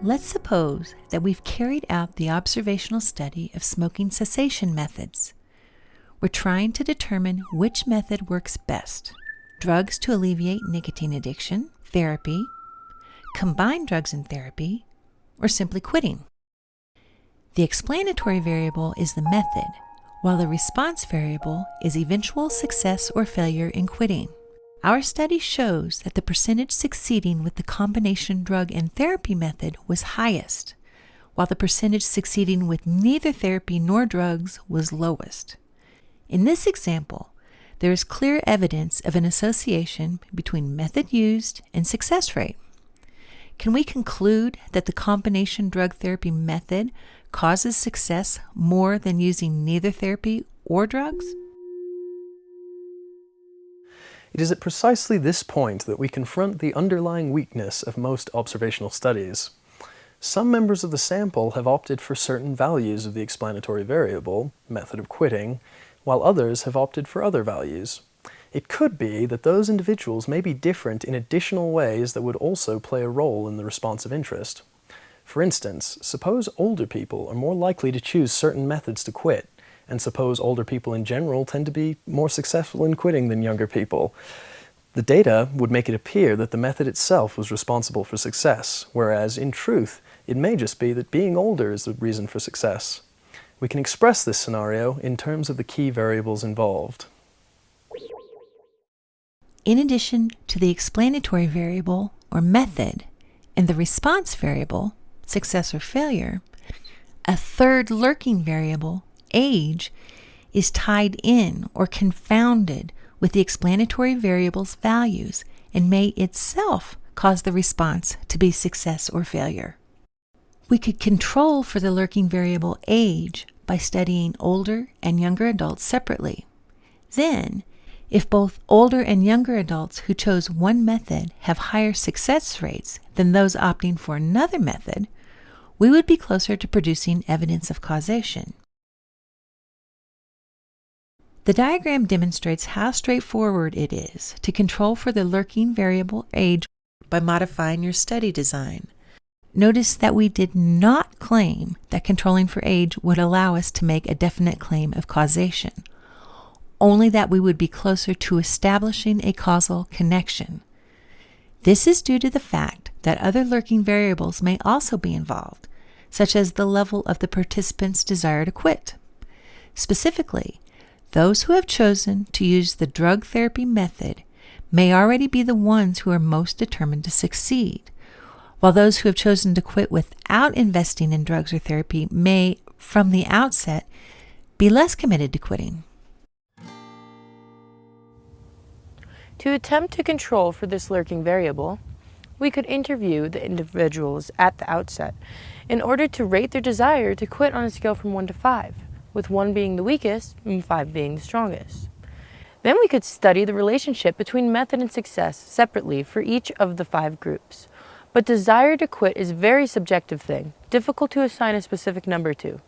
Let's suppose that we've carried out the observational study of smoking cessation methods. We're trying to determine which method works best: drugs to alleviate nicotine addiction, therapy, combined drugs and therapy, or simply quitting. The explanatory variable is the method, while the response variable is eventual success or failure in quitting. Our study shows that the percentage succeeding with the combination drug and therapy method was highest, while the percentage succeeding with neither therapy nor drugs was lowest. In this example, there is clear evidence of an association between method used and success rate. Can we conclude that the combination drug therapy method causes success more than using neither therapy or drugs? It is at precisely this point that we confront the underlying weakness of most observational studies. Some members of the sample have opted for certain values of the explanatory variable, method of quitting, while others have opted for other values. It could be that those individuals may be different in additional ways that would also play a role in the response of interest. For instance, suppose older people are more likely to choose certain methods to quit, and suppose older people in general tend to be more successful in quitting than younger people. The data would make it appear that the method itself was responsible for success, whereas in truth, it may just be that being older is the reason for success. We can express this scenario in terms of the key variables involved. In addition to the explanatory variable, or method, and the response variable, success or failure, a third lurking variable, age, is tied in or confounded with the explanatory variable's values and may itself cause the response to be success or failure. We could control for the lurking variable age by studying older and younger adults separately. Then, if both older and younger adults who chose one method have higher success rates than those opting for another method, we would be closer to producing evidence of causation. The diagram demonstrates how straightforward it is to control for the lurking variable age by modifying your study design. Notice that we did not claim that controlling for age would allow us to make a definite claim of causation, only that we would be closer to establishing a causal connection. This is due to the fact that other lurking variables may also be involved, such as the level of the participant's desire to quit. Specifically, those who have chosen to use the drug therapy method may already be the ones who are most determined to succeed, while those who have chosen to quit without investing in drugs or therapy may, from the outset, be less committed to quitting. To attempt to control for this lurking variable, we could interview the individuals at the outset in order to rate their desire to quit on a scale from 1 to 5, with 1 being the weakest and 5 being the strongest. Then we could study the relationship between method and success separately for each of the 5 groups. But desire to quit is a very subjective thing, difficult to assign a specific number to.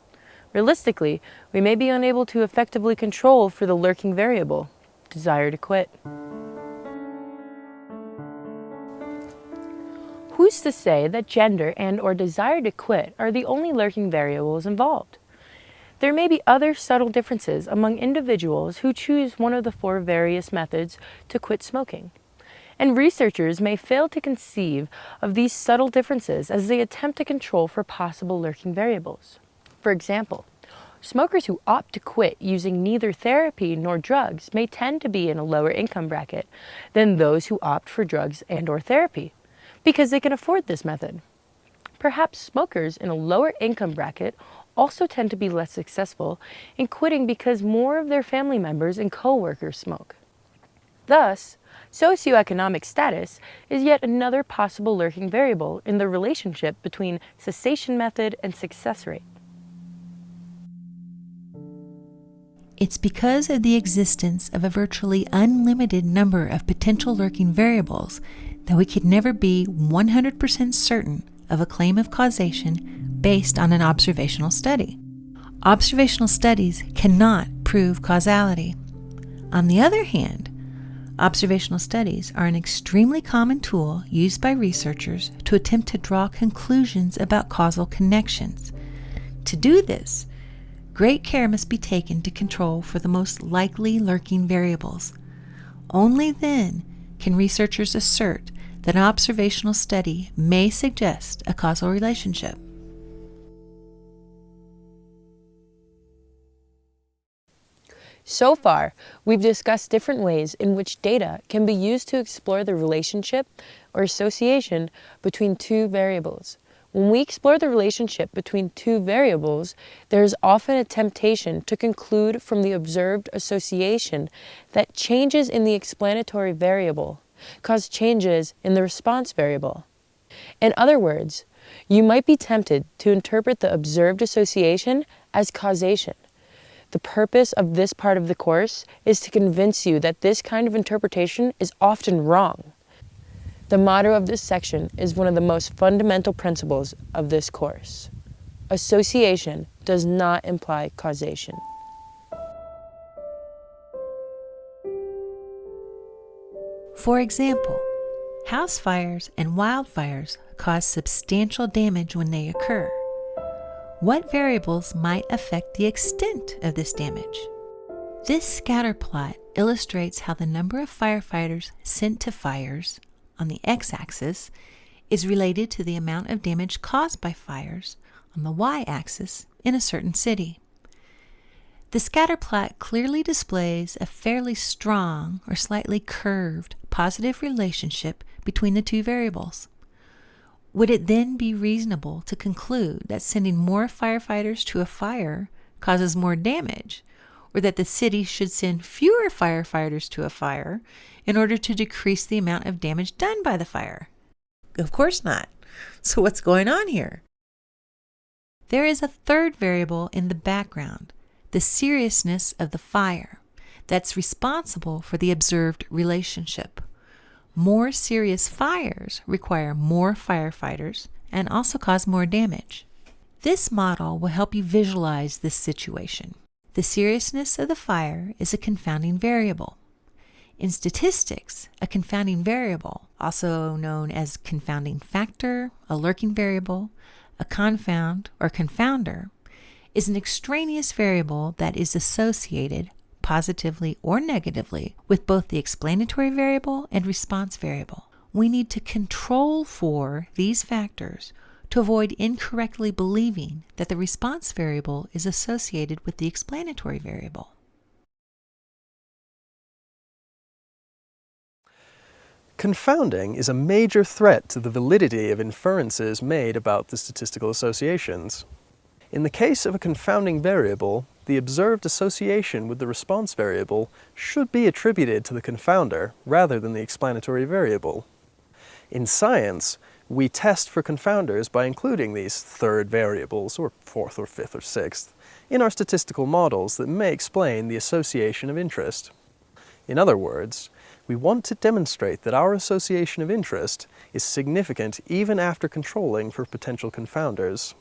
Realistically, we may be unable to effectively control for the lurking variable, desire to quit. Who's to say that gender and/or desire to quit are the only lurking variables involved? There may be other subtle differences among individuals who choose one of the 4 various methods to quit smoking. And researchers may fail to conceive of these subtle differences as they attempt to control for possible lurking variables. For example, smokers who opt to quit using neither therapy nor drugs may tend to be in a lower income bracket than those who opt for drugs and/or therapy, because they can afford this method. Perhaps smokers in a lower income bracket also tend to be less successful in quitting because more of their family members and co-workers smoke. Thus, socioeconomic status is yet another possible lurking variable in the relationship between cessation method and success rate. It's because of the existence of a virtually unlimited number of potential lurking variables that we could never be 100% certain of a claim of causation based on an observational study. Observational studies cannot prove causality. On the other hand, Observational studies are an extremely common tool used by researchers to attempt to draw conclusions about causal connections. To do this, great care must be taken to control for the most likely lurking variables. Only then can researchers assert that an observational study may suggest a causal relationship. So far, we've discussed different ways in which data can be used to explore the relationship or association between two variables. When we explore the relationship between two variables, there is often a temptation to conclude from the observed association that changes in the explanatory variable cause changes in the response variable. In other words, you might be tempted to interpret the observed association as causation. The purpose of this part of the course is to convince you that this kind of interpretation is often wrong. The motto of this section is one of the most fundamental principles of this course. Association does not imply causation. For example, house fires and wildfires cause substantial damage when they occur. What variables might affect the extent of this damage? This scatter plot illustrates how the number of firefighters sent to fires on the x-axis is related to the amount of damage caused by fires on the y-axis in a certain city. The scatter plot clearly displays a fairly strong or slightly curved positive relationship between the two variables. Would it then be reasonable to conclude that sending more firefighters to a fire causes more damage, or that the city should send fewer firefighters to a fire in order to decrease the amount of damage done by the fire? Of course not. So what's going on here? There is a third variable in the background, the seriousness of the fire, that's responsible for the observed relationship. More serious fires require more firefighters and also cause more damage. This model will help you visualize this situation. The seriousness of the fire is a confounding variable. In statistics, a confounding variable, also known as confounding factor, a lurking variable, a confound, or confounder, is an extraneous variable that is associated positively or negatively with both the explanatory variable and response variable. We need to control for these factors to avoid incorrectly believing that the response variable is associated with the explanatory variable. Confounding is a major threat to the validity of inferences made about the statistical associations. In the case of a confounding variable, the observed association with the response variable should be attributed to the confounder rather than the explanatory variable. In science, we test for confounders by including these third variables, or fourth or fifth or sixth, in our statistical models that may explain the association of interest. In other words, we want to demonstrate that our association of interest is significant even after controlling for potential confounders.